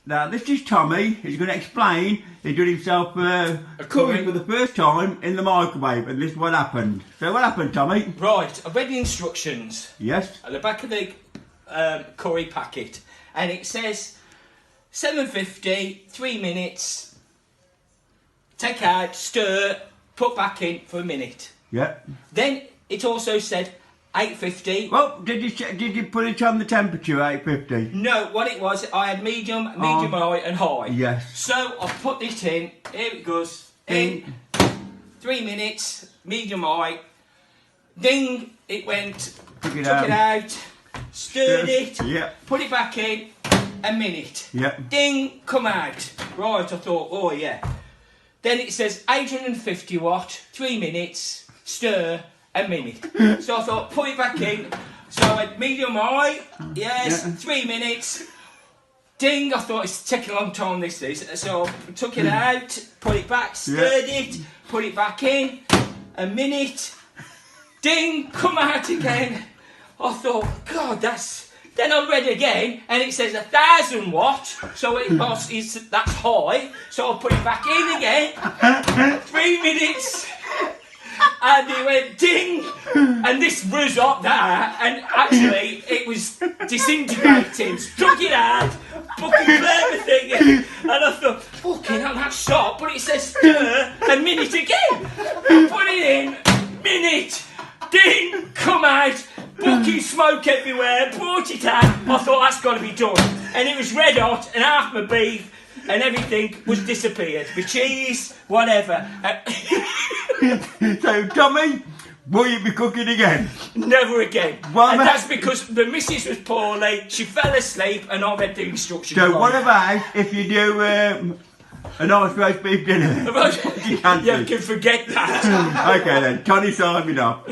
Now this is Tommy. He's going to explain. He did himself a curry for the first time in the microwave, and this is what happened. So what happened, Tommy? Right, I've read the instructions. Yes. At the back of the curry packet, and it says 750, 3 minutes. Take out, stir, put back in for a minute. Yeah. Then it also said 850. Well, did you put it on the temperature 850? No, what it was, I had medium high, and high. Yes. So I put this in. Here it goes. In 3 minutes, medium high. Ding! It went. Took it it out. Stirred it. Yeah. Put it back in. A minute. Yeah. Ding! Come out. Right. I thought, oh yeah. Then it says 850 watt. 3 minutes. Stir. A minute. So I thought, put it back in. So I had medium high. Yes. Yeah. 3 minutes. Ding! I thought it's taking a long time. This is. So I took it out. Put it back. Stirred it. Put it back in. A minute. Ding! Come out again. I thought, God, that's. Then I read again, and it says 1,000 watt. So that's high. So I put it back in again. 3 minutes. And it went ding, and this was up there, and actually it was disintegrating. Struck it out, fucking clever thing, and I thought, fucking hell, that's sharp. But it says stir a minute again. I put it in, minute, ding, come out, bucky smoke everywhere. Brought it out. I thought that's got to be done, and it was red hot, and half my beef. And everything was disappeared. The cheese, whatever. So, Tommy, will you be cooking again? Never again. Well, and that's because the missus was poorly, she fell asleep, and I read the instructions. So, wrong. what about if you do a nice roast beef dinner? Yeah, you can forget that. Okay then, Tony signing off.